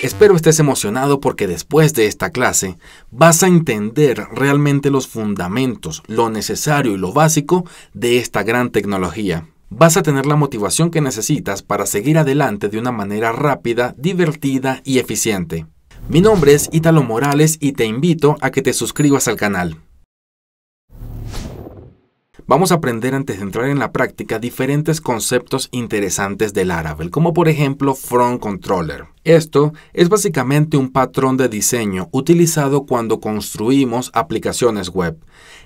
Espero estés emocionado porque después de esta clase vas a entender realmente los fundamentos, lo necesario y lo básico de esta gran tecnología. Vas a tener la motivación que necesitas para seguir adelante de una manera rápida, divertida y eficiente. Mi nombre es Ítalo Morales y te invito a que te suscribas al canal. Vamos a aprender antes de entrar en la práctica diferentes conceptos interesantes de Laravel, como por ejemplo Front Controller. Esto es básicamente un patrón de diseño utilizado cuando construimos aplicaciones web.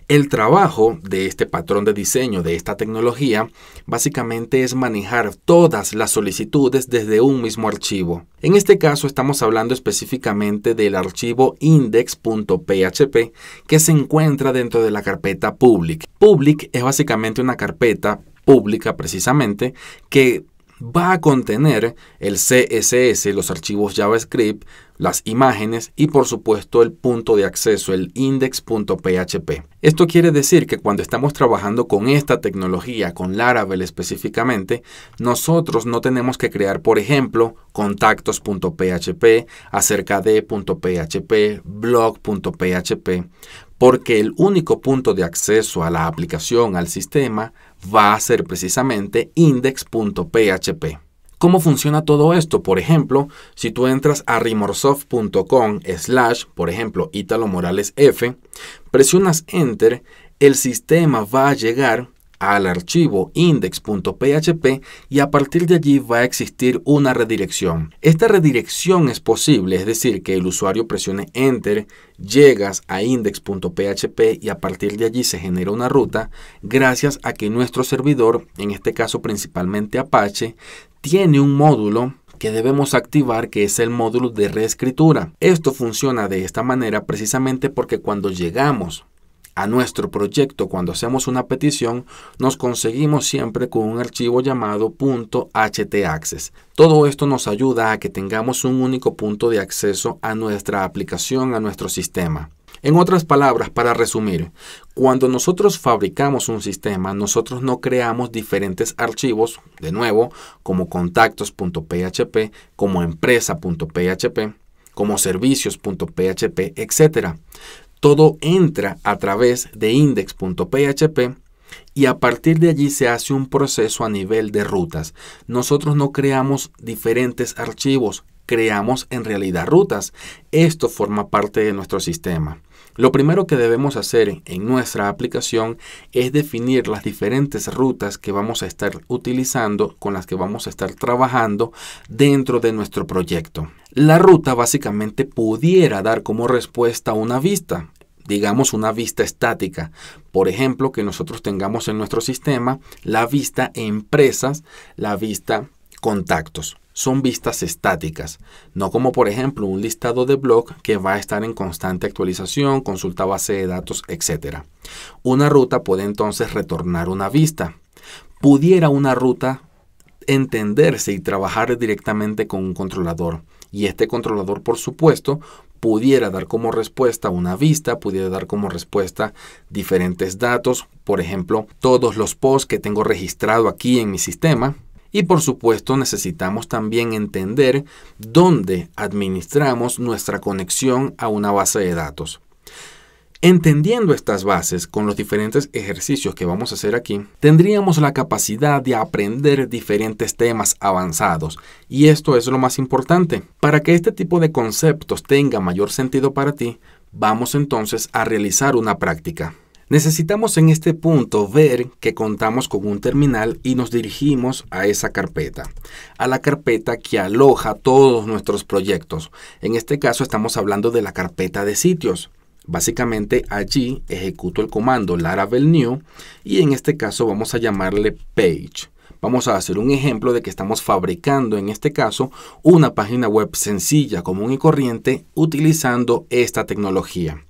El trabajo de este patrón de diseño, de esta tecnología, básicamente es manejar todas las solicitudes desde un mismo archivo. En este caso estamos hablando específicamente del archivo index.php que se encuentra dentro de la carpeta public. Public es básicamente una carpeta pública precisamente que va a contener el CSS, los archivos JavaScript, las imágenes y por supuesto el punto de acceso, el index.php. Esto quiere decir que cuando estamos trabajando con esta tecnología, con Laravel específicamente, nosotros no tenemos que crear, por ejemplo, contactos.php, acerca de.php, blog.php, porque el único punto de acceso a la aplicación, al sistema, va a ser precisamente index.php. ¿Cómo funciona todo esto? Por ejemplo, si tú entras a rimorsoft.com/ por ejemplo, Ítalo Morales F, presionas Enter, el sistema va a llegar al archivo index.php y a partir de allí va a existir una redirección. Esta redirección es posible, es decir, que el usuario presione Enter, llegas a index.php y a partir de allí se genera una ruta gracias a que nuestro servidor, en este caso principalmente Apache, tiene un módulo que debemos activar, que es el módulo de reescritura. Esto funciona de esta manera precisamente porque cuando llegamos a nuestro proyecto, cuando hacemos una petición, nos conseguimos siempre con un archivo llamado .htaccess. Todo esto nos ayuda a que tengamos un único punto de acceso a nuestra aplicación, a nuestro sistema. En otras palabras, para resumir, cuando nosotros fabricamos un sistema, nosotros no creamos diferentes archivos, de nuevo, como contactos.php, como empresa.php, como servicios.php, etc. Todo entra a través de index.php y a partir de allí se hace un proceso a nivel de rutas. Nosotros no creamos diferentes archivos, creamos en realidad rutas. Esto forma parte de nuestro sistema. Lo primero que debemos hacer en nuestra aplicación es definir las diferentes rutas que vamos a estar utilizando, con las que vamos a estar trabajando dentro de nuestro proyecto. La ruta básicamente pudiera dar como respuesta una vista, digamos una vista estática. Por ejemplo, que nosotros tengamos en nuestro sistema la vista empresas, la vista contactos. Son vistas estáticas, no como por ejemplo un listado de blog que va a estar en constante actualización, consulta base de datos, etc. Una ruta puede entonces retornar una vista. Pudiera una ruta entenderse y trabajar directamente con un controlador. Y este controlador, por supuesto, pudiera dar como respuesta una vista, pudiera dar como respuesta diferentes datos, por ejemplo, todos los posts que tengo registrado aquí en mi sistema. Y por supuesto necesitamos también entender dónde administramos nuestra conexión a una base de datos. Entendiendo estas bases con los diferentes ejercicios que vamos a hacer aquí, tendríamos la capacidad de aprender diferentes temas avanzados. Y esto es lo más importante. Para que este tipo de conceptos tenga mayor sentido para ti, vamos entonces a realizar una práctica. Necesitamos en este punto ver que contamos con un terminal y nos dirigimos a esa carpeta, a la carpeta que aloja todos nuestros proyectos. En este caso estamos hablando de la carpeta de sitios. Básicamente allí ejecuto el comando Laravel new y en este caso vamos a llamarle page. Vamos a hacer un ejemplo de que estamos fabricando en este caso una página web sencilla, común y corriente utilizando esta tecnología.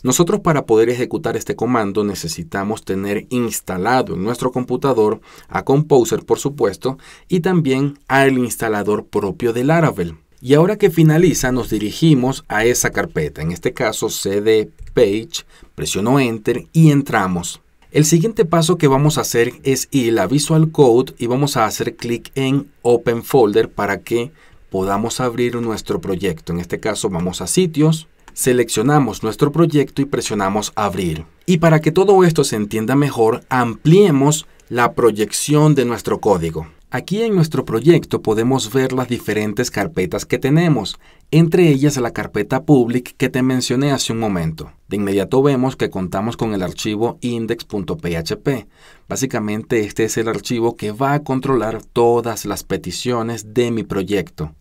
Nosotros para poder ejecutar este comando necesitamos tener instalado en nuestro computador a Composer, por supuesto, y también al instalador propio de Laravel. Y ahora que finaliza, nos dirigimos a esa carpeta, en este caso cd page, presiono Enter y entramos. El siguiente paso que vamos a hacer es ir a Visual Code y vamos a hacer clic en Open Folder para que podamos abrir nuestro proyecto. En este caso vamos a sitios, seleccionamos nuestro proyecto y presionamos abrir. Y para que todo esto se entienda mejor, ampliemos la proyección de nuestro código. Aquí en nuestro proyecto podemos ver las diferentes carpetas que tenemos, entre ellas la carpeta public que te mencioné hace un momento. De inmediato vemos que contamos con el archivo index.php. Básicamente este es el archivo que va a controlar todas las peticiones de mi proyecto.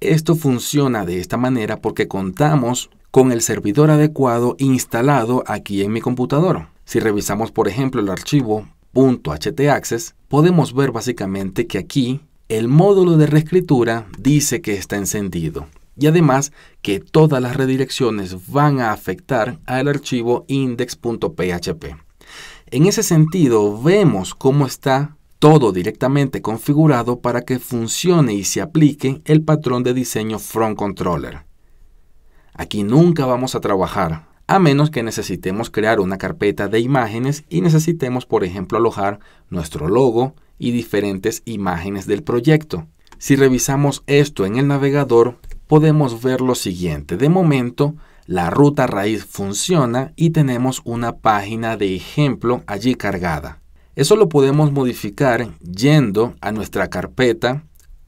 Esto funciona de esta manera porque contamos con el servidor adecuado instalado aquí en mi computador. Si revisamos por ejemplo el archivo .htaccess, podemos ver básicamente que aquí el módulo de reescritura dice que está encendido y además que todas las redirecciones van a afectar al archivo index.php. En ese sentido, vemos cómo está todo directamente configurado para que funcione y se aplique el patrón de diseño From Controller. Aquí nunca vamos a trabajar, a menos que necesitemos crear una carpeta de imágenes y necesitemos, por ejemplo, alojar nuestro logo y diferentes imágenes del proyecto. Si revisamos esto en el navegador, podemos ver lo siguiente. De momento, la ruta raíz funciona y tenemos una página de ejemplo allí cargada. Eso lo podemos modificar yendo a nuestra carpeta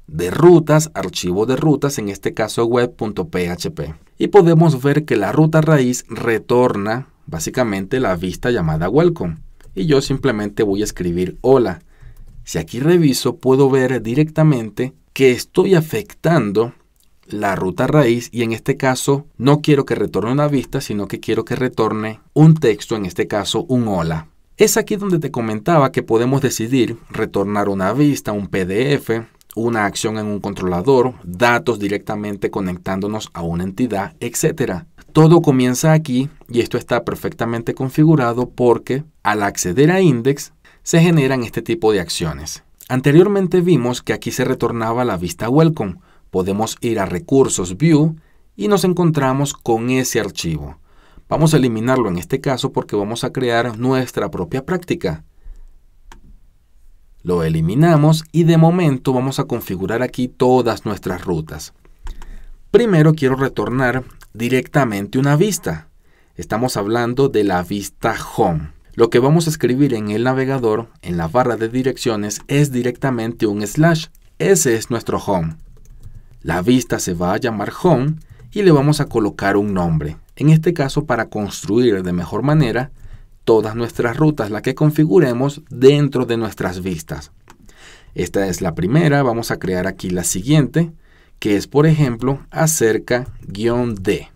de rutas, archivo de rutas, en este caso web.php. Y podemos ver que la ruta raíz retorna básicamente la vista llamada welcome. Y yo simplemente voy a escribir hola. Si aquí reviso, puedo ver directamente que estoy afectando la ruta raíz y en este caso no quiero que retorne una vista, sino que quiero que retorne un texto, en este caso un hola. Es aquí donde te comentaba que podemos decidir retornar una vista, un PDF, una acción en un controlador, datos directamente conectándonos a una entidad, etc. Todo comienza aquí y esto está perfectamente configurado porque al acceder a Index se generan este tipo de acciones. Anteriormente vimos que aquí se retornaba la vista Welcome. Podemos ir a Recursos View y nos encontramos con ese archivo. Vamos a eliminarlo en este caso porque vamos a crear nuestra propia práctica. Lo eliminamos y de momento vamos a configurar aquí todas nuestras rutas. Primero quiero retornar directamente una vista. Estamos hablando de la vista Home. Lo que vamos a escribir en el navegador, en la barra de direcciones, es directamente un slash. Ese es nuestro Home. La vista se va a llamar Home y le vamos a colocar un nombre. En este caso, para construir de mejor manera todas nuestras rutas, las que configuremos dentro de nuestras vistas. Esta es la primera. Vamos a crear aquí la siguiente, que es, por ejemplo, acerca-d.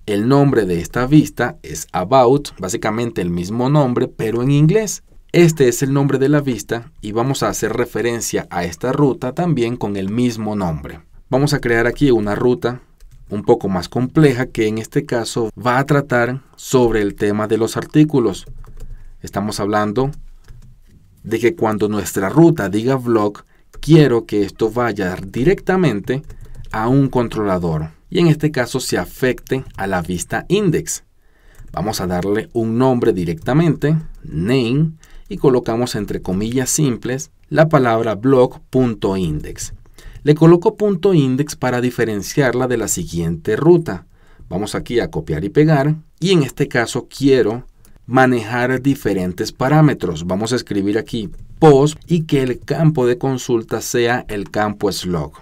El nombre de esta vista es About, básicamente el mismo nombre, pero en inglés. Este es el nombre de la vista y vamos a hacer referencia a esta ruta también con el mismo nombre. Vamos a crear aquí una ruta un poco más compleja que en este caso va a tratar sobre el tema de los artículos. Estamos hablando de que cuando nuestra ruta diga blog, quiero que esto vaya directamente a un controlador y en este caso se afecte a la vista index. Vamos a darle un nombre directamente, name, y colocamos entre comillas simples la palabra blog.index. Le coloco .index para diferenciarla de la siguiente ruta. Vamos aquí a copiar y pegar y en este caso quiero manejar diferentes parámetros. Vamos a escribir aquí post y que el campo de consulta sea el campo slug.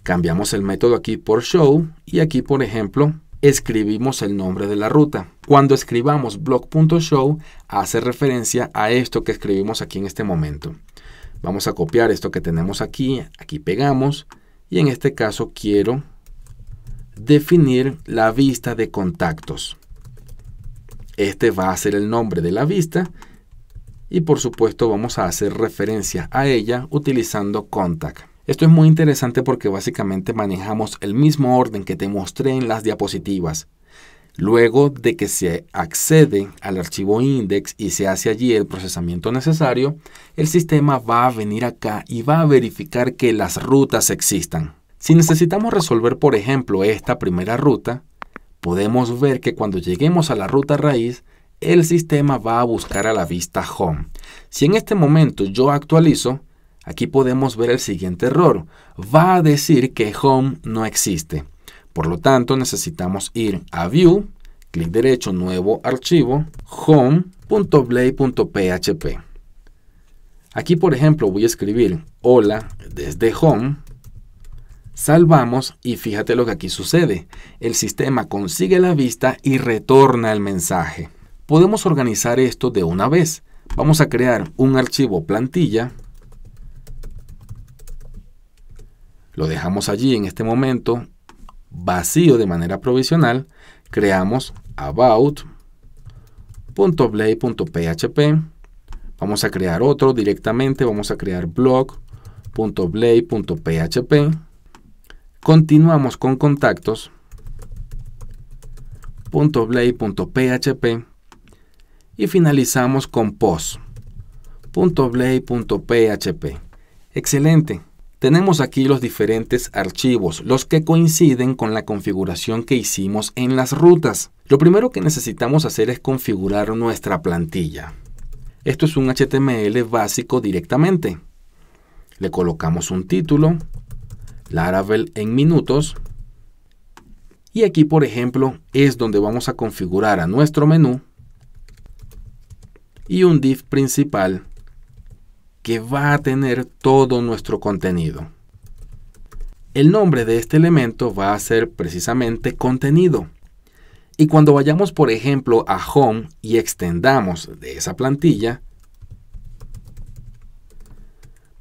Cambiamos el método aquí por show y aquí, por ejemplo, escribimos el nombre de la ruta. Cuando escribamos blog.show hace referencia a esto que escribimos aquí en este momento. Vamos a copiar esto que tenemos aquí, aquí pegamos y en este caso quiero definir la vista de contactos. Este va a ser el nombre de la vista y por supuesto vamos a hacer referencia a ella utilizando contact. Esto es muy interesante porque básicamente manejamos el mismo orden que te mostré en las diapositivas. Luego de que se accede al archivo index y se hace allí el procesamiento necesario, el sistema va a venir acá y va a verificar que las rutas existan. Si necesitamos resolver, por ejemplo, esta primera ruta, podemos ver que cuando lleguemos a la ruta raíz, el sistema va a buscar a la vista home. Si en este momento yo actualizo, Aquí podemos ver el siguiente error. Va a decir que Home no existe. Por lo tanto, necesitamos ir a View, clic derecho, nuevo archivo, home.blade.php. Aquí, por ejemplo, voy a escribir hola desde Home. Salvamos y fíjate lo que aquí sucede. El sistema consigue la vista y retorna el mensaje. Podemos organizar esto de una vez. Vamos a crear un archivo plantilla. Lo dejamos allí en este momento vacío de manera provisional. Creamos about.blade.php. Vamos a crear otro directamente. Vamos a crear blog.blade.php. Continuamos con contactos. .blade.php. Y finalizamos con post.blade.php. Excelente. Tenemos aquí los diferentes archivos, los que coinciden con la configuración que hicimos en las rutas. Lo primero que necesitamos hacer es configurar nuestra plantilla. Esto es un HTML básico directamente. Le colocamos un título, Laravel en minutos. Y aquí, por ejemplo, es donde vamos a configurar a nuestro menú y un div principal que va a tener todo nuestro contenido. El nombre de este elemento va a ser precisamente contenido. Y cuando vayamos, por ejemplo, a Home y extendamos de esa plantilla,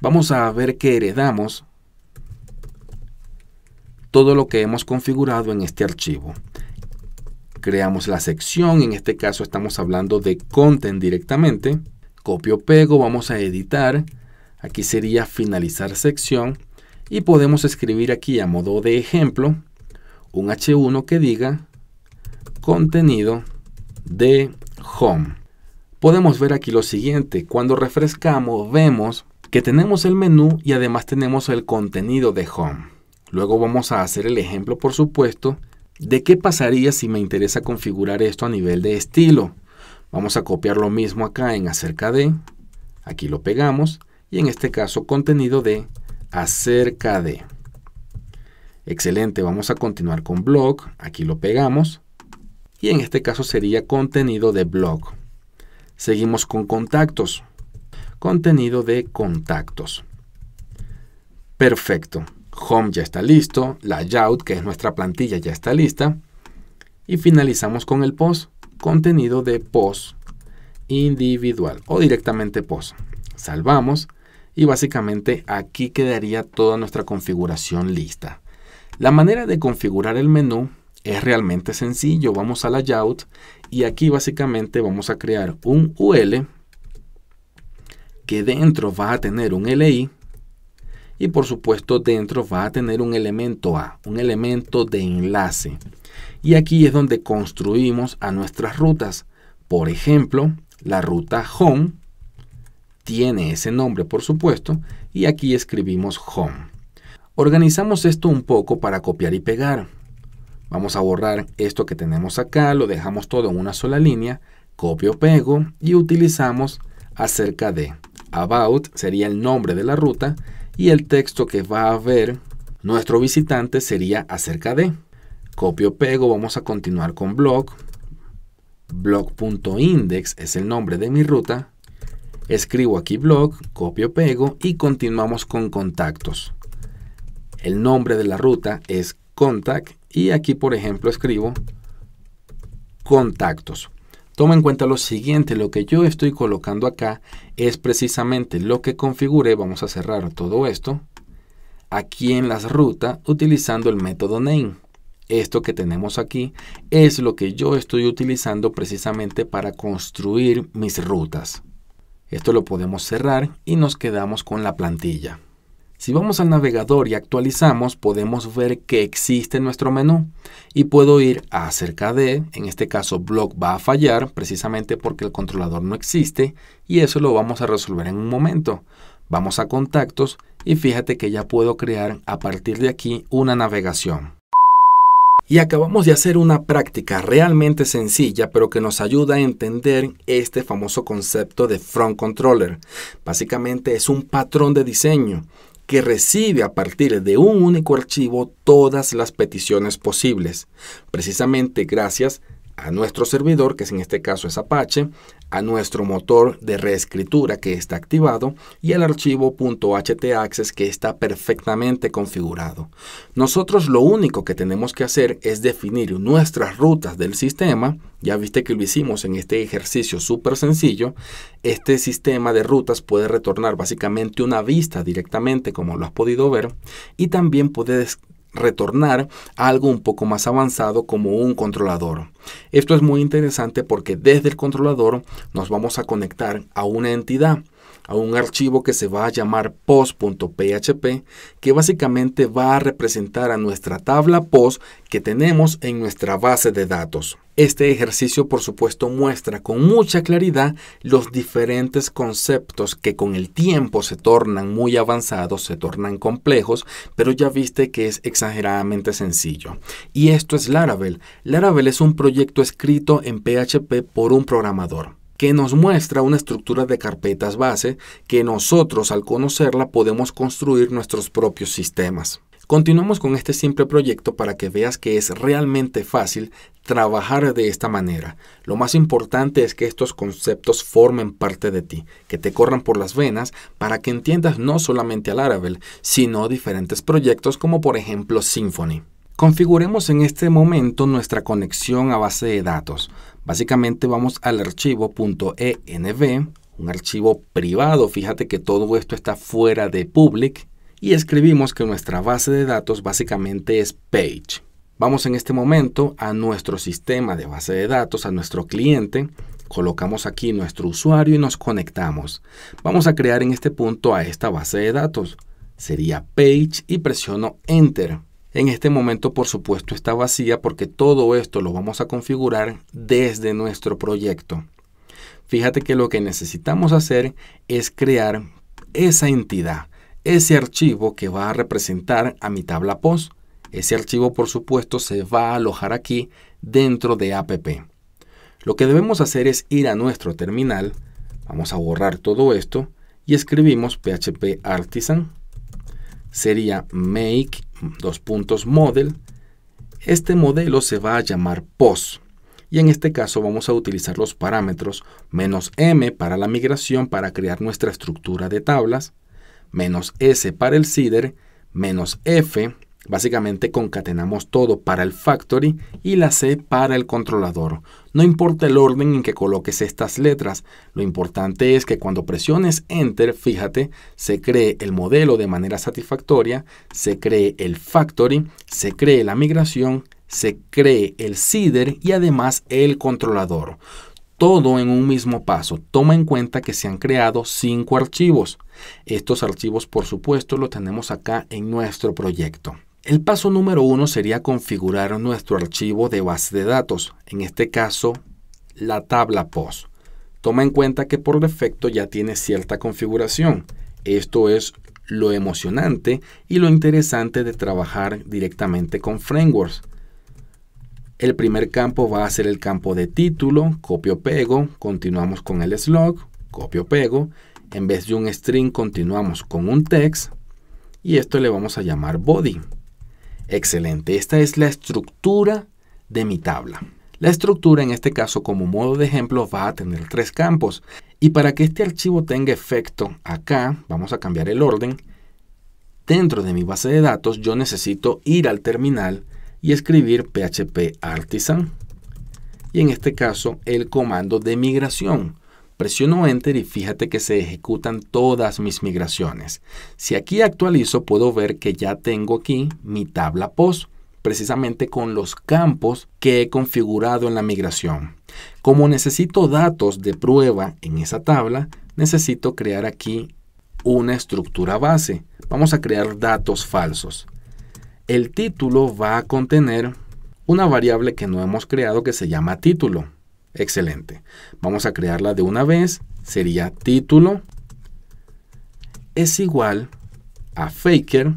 vamos a ver que heredamos todo lo que hemos configurado en este archivo. Creamos la sección, en este caso estamos hablando de content directamente. Copio, pego, vamos a editar. Aquí sería finalizar sección. Y podemos escribir aquí a modo de ejemplo un H1 que diga contenido de Home. Podemos ver aquí lo siguiente. Cuando refrescamos vemos que tenemos el menú y además tenemos el contenido de Home. Luego vamos a hacer el ejemplo, por supuesto, de qué pasaría si me interesa configurar esto a nivel de estilo. Vamos a copiar lo mismo acá en acerca de, aquí lo pegamos, y en este caso contenido de acerca de. Excelente, vamos a continuar con blog, aquí lo pegamos, y en este caso sería contenido de blog. Seguimos con contactos, contenido de contactos. Perfecto, Home ya está listo, Layout, que es nuestra plantilla, ya está lista, y finalizamos con el post. Contenido de post individual o directamente post. Salvamos y básicamente aquí quedaría toda nuestra configuración lista. La manera de configurar el menú es realmente sencillo. Vamos a Layout y aquí básicamente vamos a crear un UL que dentro va a tener un LI y por supuesto dentro va a tener un elemento A, un elemento de enlace. Y aquí es donde construimos a nuestras rutas. Por ejemplo, la ruta Home tiene ese nombre, por supuesto, y aquí escribimos Home. Organizamos esto un poco para copiar y pegar. Vamos a borrar esto que tenemos acá, lo dejamos todo en una sola línea, copio, pego y utilizamos acerca de. About sería el nombre de la ruta y el texto que va a ver nuestro visitante sería acerca de. Copio, pego, vamos a continuar con blog. Blog.index es el nombre de mi ruta. Escribo aquí blog, copio, pego y continuamos con contactos. El nombre de la ruta es contact y aquí, por ejemplo, escribo contactos. Toma en cuenta lo siguiente, lo que yo estoy colocando acá es precisamente lo que configuré. Vamos a cerrar todo esto aquí en las rutas utilizando el método name. Esto que tenemos aquí es lo que yo estoy utilizando precisamente para construir mis rutas. Esto lo podemos cerrar y nos quedamos con la plantilla. Si vamos al navegador y actualizamos, podemos ver que existe nuestro menú y puedo ir a acerca de, en este caso blog va a fallar precisamente porque el controlador no existe y eso lo vamos a resolver en un momento. Vamos a contactos y fíjate que ya puedo crear a partir de aquí una navegación. Y acabamos de hacer una práctica realmente sencilla, pero que nos ayuda a entender este famoso concepto de Front Controller. Básicamente es un patrón de diseño que recibe a partir de un único archivo todas las peticiones posibles, precisamente gracias a nuestro servidor, que en este caso es Apache, a nuestro motor de reescritura que está activado y al archivo .htaccess que está perfectamente configurado. Nosotros lo único que tenemos que hacer es definir nuestras rutas del sistema. Ya viste que lo hicimos en este ejercicio súper sencillo. Este sistema de rutas puede retornar básicamente una vista directamente, como lo has podido ver, y también puedes retornar algo un poco más avanzado como un controlador. Esto es muy interesante porque desde el controlador nos vamos a conectar a una entidad, a un archivo que se va a llamar post.php, que básicamente va a representar a nuestra tabla post que tenemos en nuestra base de datos. Este ejercicio, por supuesto, muestra con mucha claridad los diferentes conceptos que con el tiempo se tornan muy avanzados, se tornan complejos, pero ya viste que es exageradamente sencillo. Y esto es Laravel. Laravel es un proyecto escrito en PHP por un programador, que nos muestra una estructura de carpetas base que nosotros al conocerla podemos construir nuestros propios sistemas. Continuamos con este simple proyecto para que veas que es realmente fácil trabajar de esta manera. Lo más importante es que estos conceptos formen parte de ti, que te corran por las venas para que entiendas no solamente a Laravel, sino diferentes proyectos como por ejemplo Symfony. Configuremos en este momento nuestra conexión a base de datos. Básicamente vamos al archivo .env, un archivo privado. Fíjate que todo esto está fuera de public. Y escribimos que nuestra base de datos básicamente es page. Vamos en este momento a nuestro sistema de base de datos, a nuestro cliente. Colocamos aquí nuestro usuario y nos conectamos. Vamos a crear en este punto a esta base de datos. Sería page y presiono enter. En este momento, por supuesto, está vacía porque todo esto lo vamos a configurar desde nuestro proyecto. Fíjate que lo que necesitamos hacer es crear esa entidad, ese archivo que va a representar a mi tabla post. Ese archivo, por supuesto, se va a alojar aquí dentro de app. Lo que debemos hacer es ir a nuestro terminal. Vamos a borrar todo esto y escribimos php artisan. Sería make model. Este modelo se va a llamar post. Y en este caso vamos a utilizar los parámetros -m para la migración para crear nuestra estructura de tablas, -s para el seeder, -f, básicamente concatenamos todo para el factory y la c para el controlador. No importa el orden en que coloques estas letras, lo importante es que cuando presiones enter, fíjate, se cree el modelo de manera satisfactoria, se cree el factory, se cree la migración, se cree el seeder y además el controlador. Todo en un mismo paso. Toma en cuenta que se han creado 5 archivos. Estos archivos, por supuesto, los tenemos acá en nuestro proyecto. El paso número 1 sería configurar nuestro archivo de base de datos. En este caso, la tabla post. Toma en cuenta que por defecto ya tiene cierta configuración. Esto es lo emocionante y lo interesante de trabajar directamente con frameworks. El primer campo va a ser el campo de título, copio-pego, continuamos con el slug, copio-pego, en vez de un string continuamos con un text y esto le vamos a llamar body. Excelente, esta es la estructura de mi tabla. La estructura en este caso como modo de ejemplo va a tener 3 campos y para que este archivo tenga efecto acá, vamos a cambiar el orden. Dentro de mi base de datos yo necesito ir al terminal y escribir php artisan y en este caso el comando de migración. Presiono enter y fíjate que se ejecutan todas mis migraciones. Si aquí actualizo puedo ver que ya tengo aquí mi tabla post, precisamente con los campos que he configurado en la migración. Como necesito datos de prueba en esa tabla, necesito crear aquí una estructura base. Vamos a crear datos falsos. El título va a contener una variable que no hemos creado que se llama título. Excelente. Vamos a crearla de una vez. Sería título es igual a faker,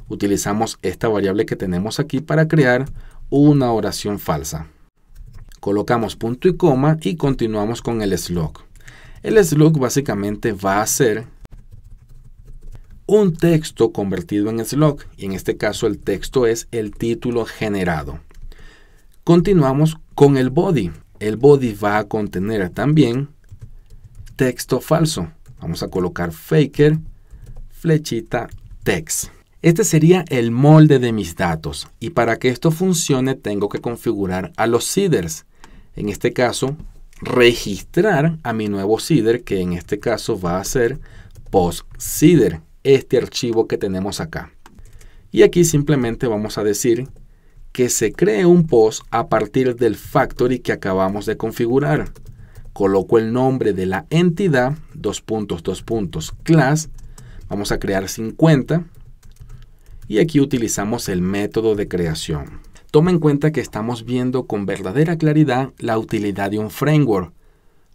Utilizamos esta variable que tenemos aquí para crear una oración falsa. Colocamos punto y coma y continuamos con el slug. El slug básicamente va a ser un texto convertido en slug, y en este caso el texto es el título generado. Continuamos con el body. El body va a contener también texto falso. Vamos a colocar faker, flechita, text. Este sería el molde de mis datos, y para que esto funcione tengo que configurar a los seeders. En este caso, registrar a mi nuevo seeder, que en este caso va a ser post-seeder, este archivo que tenemos acá. Y aquí simplemente vamos a decir que se cree un post a partir del factory que acabamos de configurar. Coloco el nombre de la entidad, class, vamos a crear 50, y aquí utilizamos el método de creación. Toma en cuenta que estamos viendo con verdadera claridad la utilidad de un framework.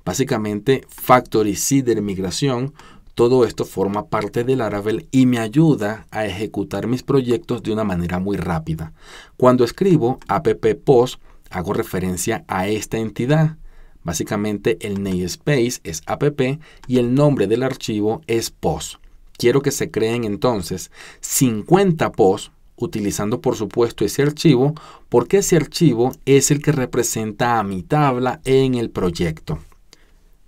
Básicamente, factory, seeder, migración, todo esto forma parte del Laravel y me ayuda a ejecutar mis proyectos de una manera muy rápida. Cuando escribo app post, hago referencia a esta entidad. Básicamente, el namespace es app y el nombre del archivo es post. Quiero que se creen entonces 50 posts, utilizando por supuesto ese archivo, porque ese archivo es el que representa a mi tabla en el proyecto.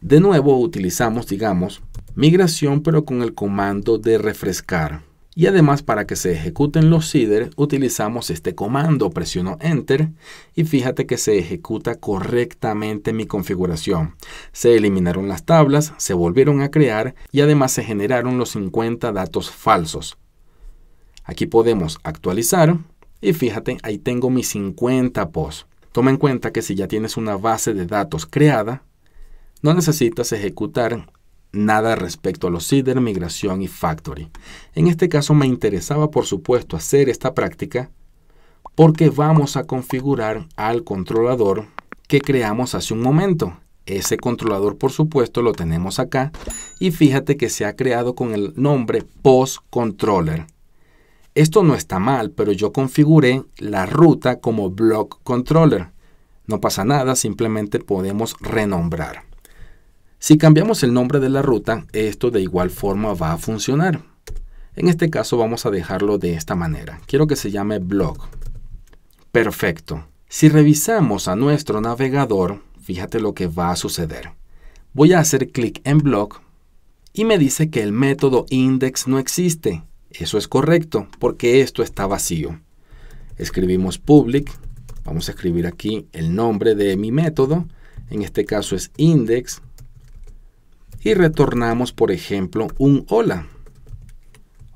De nuevo utilizamos, digamos, migración, pero con el comando de refrescar. Y además, para que se ejecuten los seeders, utilizamos este comando. Presiono Enter y fíjate que se ejecuta correctamente mi configuración. Se eliminaron las tablas, se volvieron a crear y además se generaron los 50 datos falsos. Aquí podemos actualizar y fíjate, ahí tengo mis 50 posts. Toma en cuenta que si ya tienes una base de datos creada, no necesitas ejecutar nada respecto a los seeder, migración y factory. En este caso me interesaba, por supuesto, hacer esta práctica porque vamos a configurar al controlador que creamos hace un momento. Ese controlador, por supuesto, lo tenemos acá y fíjate que se ha creado con el nombre postController. Esto no está mal, pero yo configuré la ruta como block controller. No pasa nada, simplemente podemos renombrar. Si cambiamos el nombre de la ruta, esto de igual forma va a funcionar. En este caso vamos a dejarlo de esta manera. Quiero que se llame blog. Perfecto. Si revisamos a nuestro navegador, fíjate lo que va a suceder. Voy a hacer clic en blog y me dice que el método index no existe. Eso es correcto porque esto está vacío. Escribimos public. Vamos a escribir aquí el nombre de mi método. En este caso es index. Y retornamos, por ejemplo, un hola.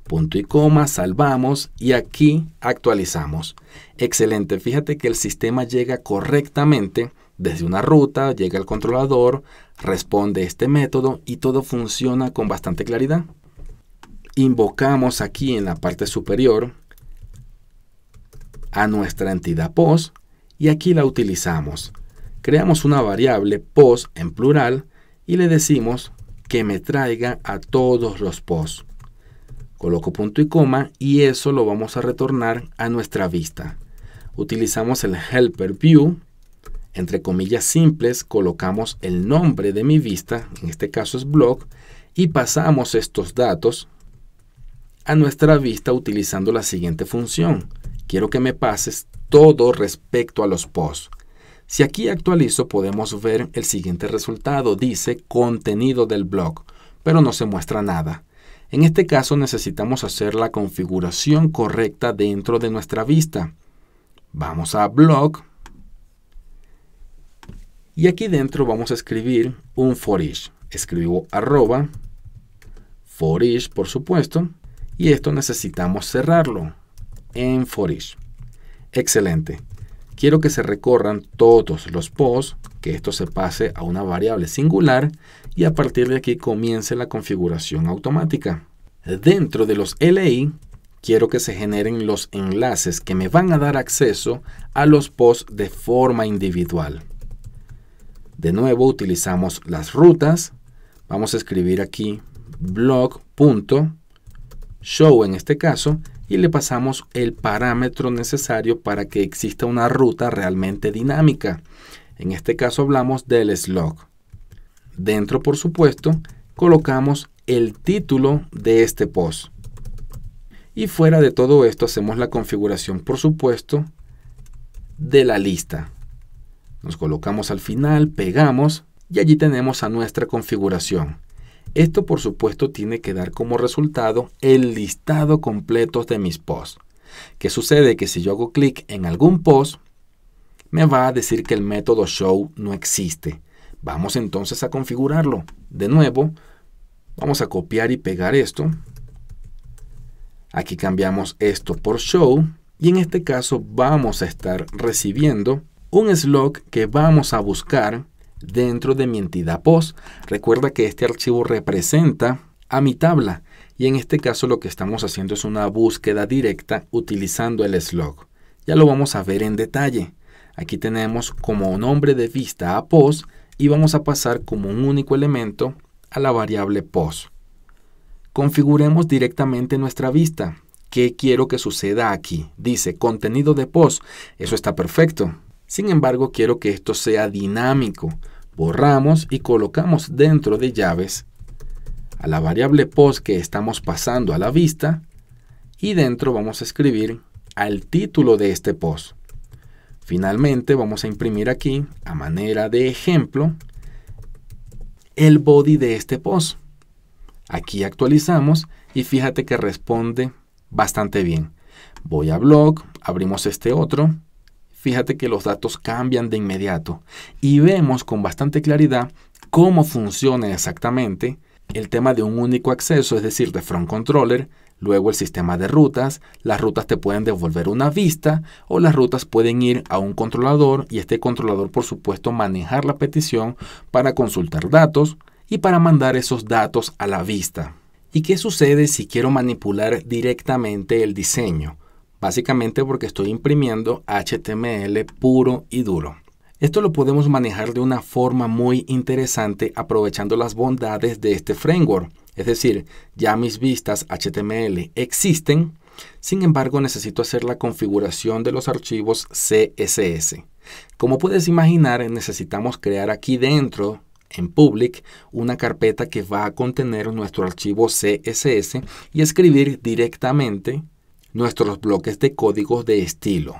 Punto y coma, salvamos y aquí actualizamos. Excelente, fíjate que el sistema llega correctamente desde una ruta, llega al controlador, responde este método y todo funciona con bastante claridad. Invocamos aquí en la parte superior a nuestra entidad post y aquí la utilizamos. Creamos una variable post en plural y le decimos que me traiga a todos los posts. Coloco punto y coma y eso lo vamos a retornar a nuestra vista. Utilizamos el helper view, entre comillas simples, colocamos el nombre de mi vista, en este caso es blog, y pasamos estos datos a nuestra vista utilizando la siguiente función. Quiero que me pases todo respecto a los posts. Si aquí actualizo, podemos ver el siguiente resultado. Dice contenido del blog, pero no se muestra nada. En este caso necesitamos hacer la configuración correcta dentro de nuestra vista. Vamos a blog. Y aquí dentro vamos a escribir un for each. Escribo arroba, for each por supuesto. Y esto necesitamos cerrarlo en for each. Excelente. Quiero que se recorran todos los posts, que esto se pase a una variable singular y a partir de aquí comience la configuración automática. Dentro de los LI, quiero que se generen los enlaces que me van a dar acceso a los posts de forma individual. De nuevo utilizamos las rutas. Vamos a escribir aquí blog.show en este caso y le pasamos el parámetro necesario para que exista una ruta realmente dinámica. En este caso hablamos del slug. Dentro, por supuesto, colocamos el título de este post. Y fuera de todo esto hacemos la configuración, por supuesto, de la lista. Nos colocamos al final, pegamos y allí tenemos a nuestra configuración. Esto, por supuesto, tiene que dar como resultado el listado completo de mis posts. ¿Qué sucede? Que si yo hago clic en algún post, me va a decir que el método show no existe. Vamos entonces a configurarlo. De nuevo, vamos a copiar y pegar esto. Aquí cambiamos esto por show y en este caso vamos a estar recibiendo un slug que vamos a buscar dentro de mi entidad post. Recuerda que este archivo representa a mi tabla y en este caso lo que estamos haciendo es una búsqueda directa utilizando el slug. Ya lo vamos a ver en detalle. Aquí tenemos como nombre de vista a post y vamos a pasar como un único elemento a la variable post. Configuremos directamente nuestra vista. ¿Qué quiero que suceda aquí? Dice contenido de post. Eso está perfecto. Sin embargo, quiero que esto sea dinámico. Borramos y colocamos dentro de llaves a la variable post que estamos pasando a la vista y dentro vamos a escribir al título de este post. Finalmente vamos a imprimir aquí, a manera de ejemplo, el body de este post. Aquí actualizamos y fíjate que responde bastante bien. Voy a blog, abrimos este otro. Fíjate que los datos cambian de inmediato y vemos con bastante claridad cómo funciona exactamente el tema de un único acceso, es decir, de Front Controller, luego el sistema de rutas. Las rutas te pueden devolver una vista o las rutas pueden ir a un controlador y este controlador, por supuesto, manejar la petición para consultar datos y para mandar esos datos a la vista. ¿Y qué sucede si quiero manipular directamente el diseño? Básicamente porque estoy imprimiendo HTML puro y duro. Esto lo podemos manejar de una forma muy interesante aprovechando las bondades de este framework. Es decir, ya mis vistas HTML existen, sin embargo necesito hacer la configuración de los archivos CSS. Como puedes imaginar, necesitamos crear aquí dentro, en Public, una carpeta que va a contener nuestro archivo CSS y escribir directamente nuestros bloques de códigos de estilo.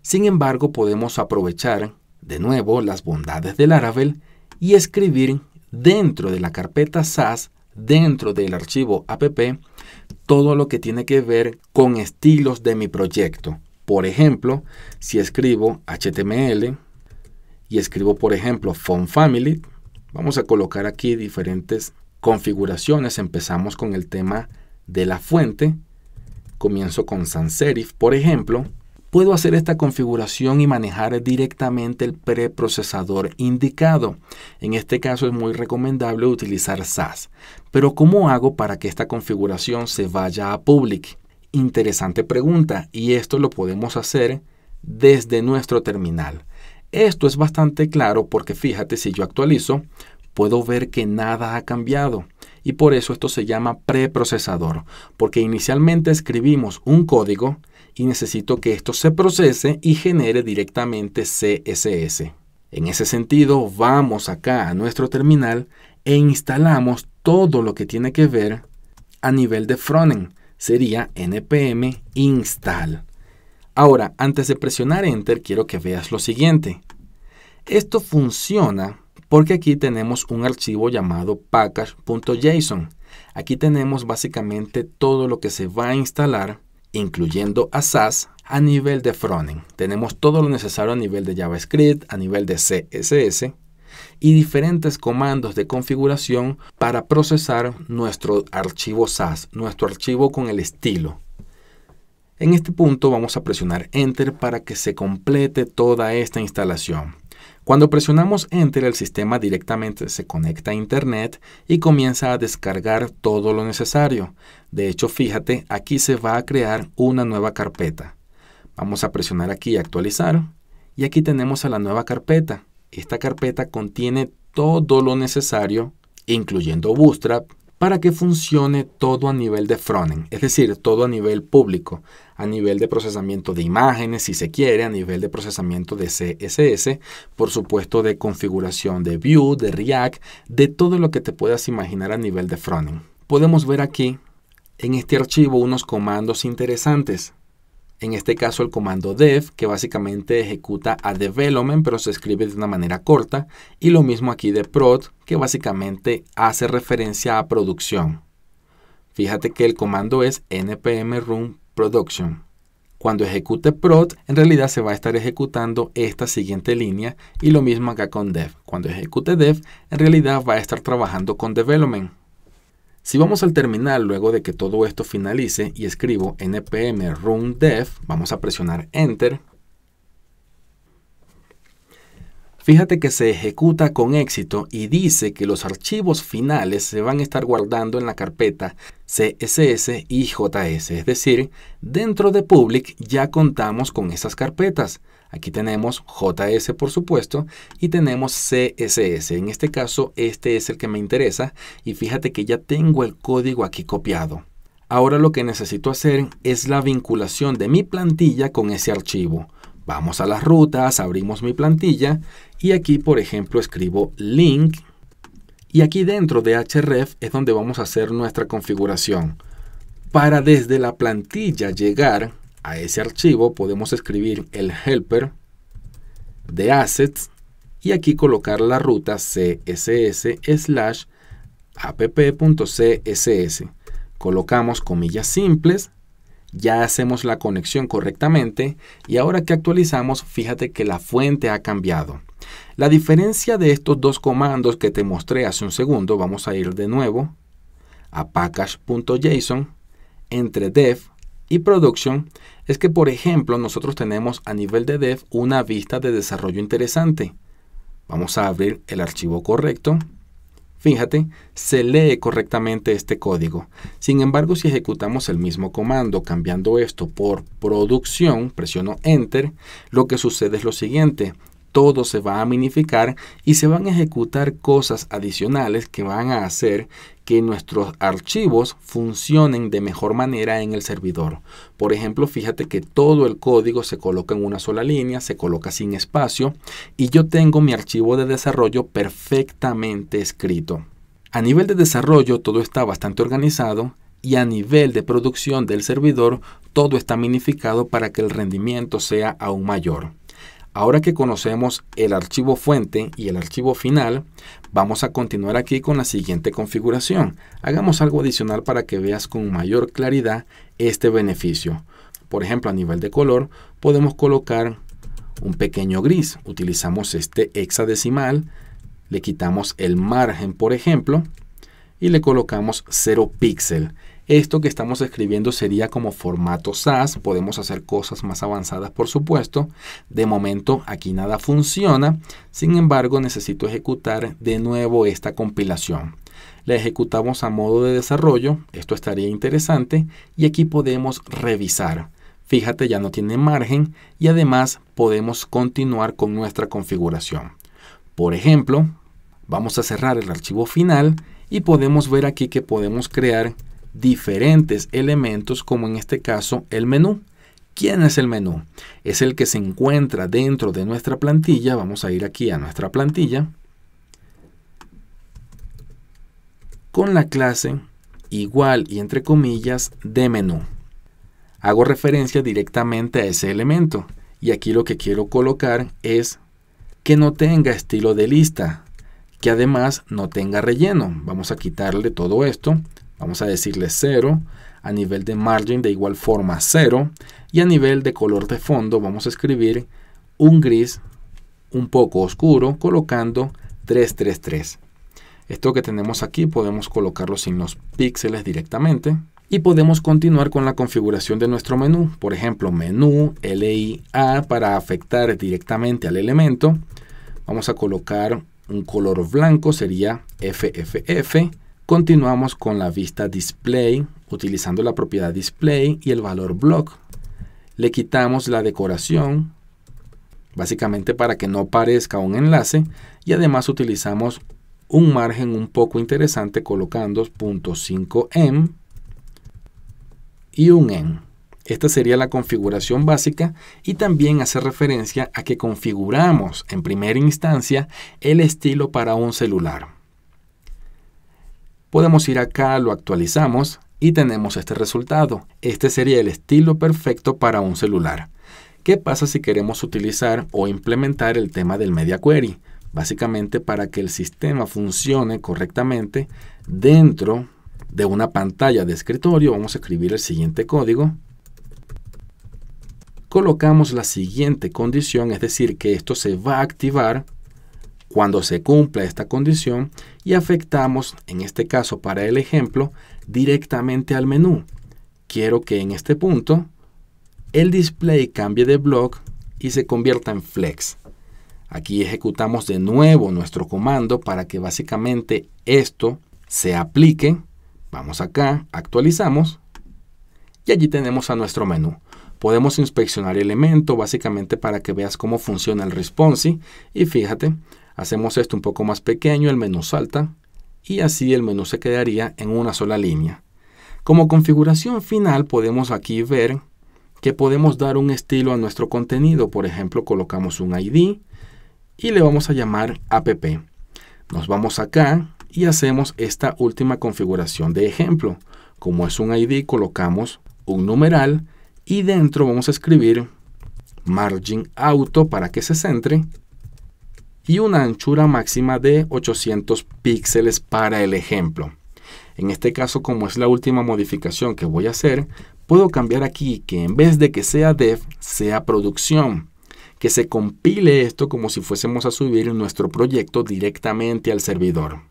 Sin embargo, podemos aprovechar de nuevo las bondades de Laravel y escribir dentro de la carpeta SAS, dentro del archivo app, todo lo que tiene que ver con estilos de mi proyecto. Por ejemplo, si escribo HTML y escribo, por ejemplo, Font Family, vamos a colocar aquí diferentes configuraciones. Empezamos con el tema de la fuente. Comienzo con sans serif, por ejemplo. Puedo hacer esta configuración y manejar directamente el preprocesador indicado. En este caso es muy recomendable utilizar SAS. Pero ¿cómo hago para que esta configuración se vaya a Public? Interesante pregunta, y esto lo podemos hacer desde nuestro terminal. Esto es bastante claro porque fíjate, si yo actualizo, puedo ver que nada ha cambiado. Y por eso esto se llama preprocesador, porque inicialmente escribimos un código y necesito que esto se procese y genere directamente CSS. En ese sentido, vamos acá a nuestro terminal e instalamos todo lo que tiene que ver a nivel de frontend. Sería npm install. Ahora, antes de presionar Enter, quiero que veas lo siguiente. Esto funciona porque aquí tenemos un archivo llamado package.json. Aquí tenemos básicamente todo lo que se va a instalar, incluyendo a SAS, a nivel de frontend. Tenemos todo lo necesario a nivel de JavaScript, a nivel de CSS y diferentes comandos de configuración para procesar nuestro archivo SAS, nuestro archivo con el estilo. En este punto vamos a presionar Enter para que se complete toda esta instalación. Cuando presionamos Enter, el sistema directamente se conecta a Internet y comienza a descargar todo lo necesario. De hecho, fíjate, aquí se va a crear una nueva carpeta. Vamos a presionar aquí Actualizar y aquí tenemos a la nueva carpeta. Esta carpeta contiene todo lo necesario, incluyendo Bootstrap, para que funcione todo a nivel de frontend, es decir, todo a nivel público, a nivel de procesamiento de imágenes, si se quiere, a nivel de procesamiento de CSS, por supuesto de configuración de Vue, de React, de todo lo que te puedas imaginar a nivel de frontend. Podemos ver aquí en este archivo unos comandos interesantes. En este caso el comando dev, que básicamente ejecuta a development, pero se escribe de una manera corta. Y lo mismo aquí de prod, que básicamente hace referencia a producción. Fíjate que el comando es npm run production. Cuando ejecute prod, en realidad se va a estar ejecutando esta siguiente línea. Y lo mismo acá con dev. Cuando ejecute dev, en realidad va a estar trabajando con development. Si vamos al terminal luego de que todo esto finalice y escribo npm run dev, vamos a presionar enter. Fíjate que se ejecuta con éxito y dice que los archivos finales se van a estar guardando en la carpeta CSS y JS. Es decir, dentro de Public ya contamos con esas carpetas. Aquí tenemos JS, por supuesto, y tenemos CSS. En este caso, este es el que me interesa. Y fíjate que ya tengo el código aquí copiado. Ahora lo que necesito hacer es la vinculación de mi plantilla con ese archivo. Vamos a las rutas, abrimos mi plantilla y aquí, por ejemplo, escribo link. Y aquí dentro de href es donde vamos a hacer nuestra configuración. Para desde la plantilla llegar a ese archivo podemos escribir el helper de assets y aquí colocar la ruta css/app.css. Colocamos comillas simples, ya hacemos la conexión correctamente y ahora que actualizamos, fíjate que la fuente ha cambiado. La diferencia de estos dos comandos que te mostré hace un segundo, vamos a ir de nuevo a package.json entre dev y production, es que, por ejemplo, nosotros tenemos a nivel de dev una vista de desarrollo interesante. Vamos a abrir el archivo correcto. Fíjate, se lee correctamente este código. Sin embargo, si ejecutamos el mismo comando, cambiando esto por producción, presiono Enter, lo que sucede es lo siguiente. Todo se va a minificar y se van a ejecutar cosas adicionales que van a hacer que nuestros archivos funcionen de mejor manera en el servidor. Por ejemplo, fíjate que todo el código se coloca en una sola línea, se coloca sin espacio y yo tengo mi archivo de desarrollo perfectamente escrito. A nivel de desarrollo todo está bastante organizado y a nivel de producción del servidor todo está minificado para que el rendimiento sea aún mayor. Ahora que conocemos el archivo fuente y el archivo final, vamos a continuar aquí con la siguiente configuración. Hagamos algo adicional para que veas con mayor claridad este beneficio. Por ejemplo, a nivel de color, podemos colocar un pequeño gris. Utilizamos este hexadecimal, le quitamos el margen, por ejemplo, y le colocamos 0 píxel. Esto que estamos escribiendo sería como formato SAS. Podemos hacer cosas más avanzadas, por supuesto. De momento aquí nada funciona. Sin embargo, necesito ejecutar de nuevo esta compilación. La ejecutamos a modo de desarrollo. Esto estaría interesante. Y aquí podemos revisar. Fíjate, ya no tiene margen. Y además podemos continuar con nuestra configuración. Por ejemplo, vamos a cerrar el archivo final. Y podemos ver aquí que podemos crear diferentes elementos, como en este caso el menú. ¿Quién es el menú? Es el que se encuentra dentro de nuestra plantilla. Vamos a ir aquí a nuestra plantilla con la clase igual y entre comillas de menú. Hago referencia directamente a ese elemento y aquí lo que quiero colocar es que no tenga estilo de lista, que además no tenga relleno. Vamos a quitarle todo esto. Vamos a decirle 0, a nivel de margin de igual forma 0 y a nivel de color de fondo vamos a escribir un gris un poco oscuro colocando 333. Esto que tenemos aquí podemos colocarlo sin los píxeles directamente y podemos continuar con la configuración de nuestro menú. Por ejemplo, menú LIA para afectar directamente al elemento. Vamos a colocar un color blanco, sería FFF. Continuamos con la vista display, utilizando la propiedad display y el valor block. Le quitamos la decoración, básicamente para que no parezca un enlace, y además utilizamos un margen un poco interesante colocando .5em y un en. Esta sería la configuración básica y también hace referencia a que configuramos en primera instancia el estilo para un celular. Podemos ir acá, lo actualizamos y tenemos este resultado. Este sería el estilo perfecto para un celular. ¿Qué pasa si queremos utilizar o implementar el tema del Media Query? Básicamente para que el sistema funcione correctamente dentro de una pantalla de escritorio, vamos a escribir el siguiente código. Colocamos la siguiente condición, es decir, que esto se va a activar cuando se cumpla esta condición y afectamos, en este caso para el ejemplo, directamente al menú. Quiero que en este punto el display cambie de block y se convierta en flex. Aquí ejecutamos de nuevo nuestro comando para que básicamente esto se aplique. Vamos acá, actualizamos y allí tenemos a nuestro menú. Podemos inspeccionar el elemento básicamente para que veas cómo funciona el responsive y fíjate, hacemos esto un poco más pequeño, el menú salta y así el menú se quedaría en una sola línea. Como configuración final podemos aquí ver que podemos dar un estilo a nuestro contenido. Por ejemplo, colocamos un ID y le vamos a llamar app. Nos vamos acá y hacemos esta última configuración de ejemplo. Como es un ID, colocamos un numeral y dentro vamos a escribir margin auto para que se centre y una anchura máxima de 800 píxeles para el ejemplo. En este caso, como es la última modificación que voy a hacer, puedo cambiar aquí que en vez de que sea dev, sea producción. Que se compile esto como si fuésemos a subir nuestro proyecto directamente al servidor.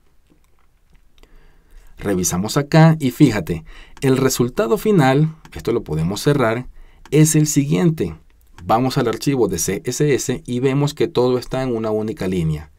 Revisamos acá y fíjate, el resultado final, esto lo podemos cerrar, es el siguiente. Vamos al archivo de CSS y vemos que todo está en una única línea.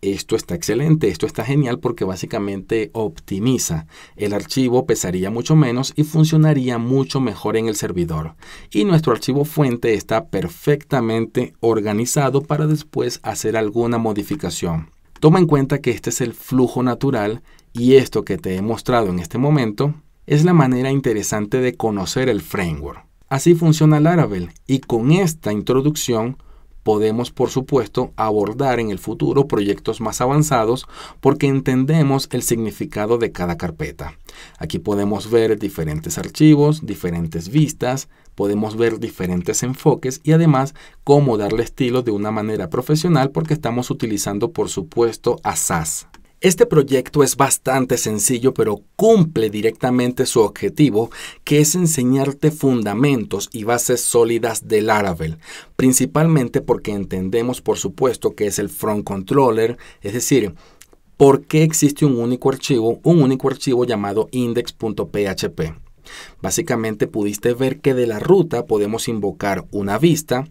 Esto está excelente, esto está genial porque básicamente optimiza. El archivo pesaría mucho menos y funcionaría mucho mejor en el servidor. Y nuestro archivo fuente está perfectamente organizado para después hacer alguna modificación. Toma en cuenta que este es el flujo natural y esto que te he mostrado en este momento es la manera interesante de conocer el framework. Así funciona Laravel y con esta introducción podemos, por supuesto, abordar en el futuro proyectos más avanzados porque entendemos el significado de cada carpeta. Aquí podemos ver diferentes archivos, diferentes vistas, podemos ver diferentes enfoques y además cómo darle estilo de una manera profesional porque estamos utilizando, por supuesto, a SAS. Este proyecto es bastante sencillo, pero cumple directamente su objetivo, que es enseñarte fundamentos y bases sólidas de Laravel, principalmente porque entendemos, por supuesto, que es el front controller, es decir, por qué existe un único archivo llamado index.php. Básicamente pudiste ver que de la ruta podemos invocar una vista,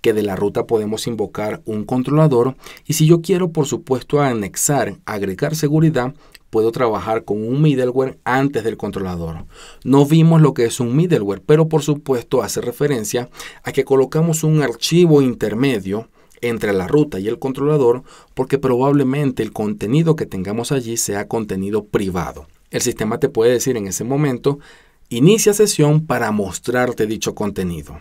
que de la ruta podemos invocar un controlador y si yo quiero, por supuesto, agregar seguridad, puedo trabajar con un middleware antes del controlador. No vimos lo que es un middleware, pero por supuesto hace referencia a que colocamos un archivo intermedio entre la ruta y el controlador porque probablemente el contenido que tengamos allí sea contenido privado. El sistema te puede decir en ese momento: inicia sesión para mostrarte dicho contenido.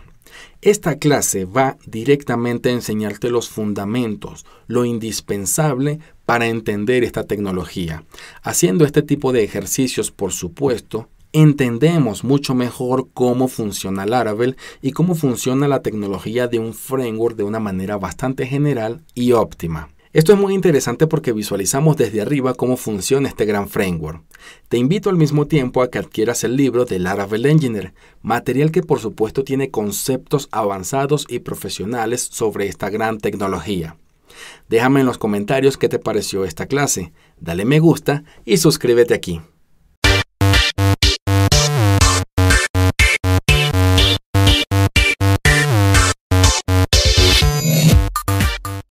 Esta clase va directamente a enseñarte los fundamentos, lo indispensable para entender esta tecnología. Haciendo este tipo de ejercicios, por supuesto, entendemos mucho mejor cómo funciona Laravel y cómo funciona la tecnología de un framework de una manera bastante general y óptima. Esto es muy interesante porque visualizamos desde arriba cómo funciona este gran framework. Te invito al mismo tiempo a que adquieras el libro de Laravel Engineer, material que por supuesto tiene conceptos avanzados y profesionales sobre esta gran tecnología. Déjame en los comentarios qué te pareció esta clase, dale me gusta y suscríbete aquí.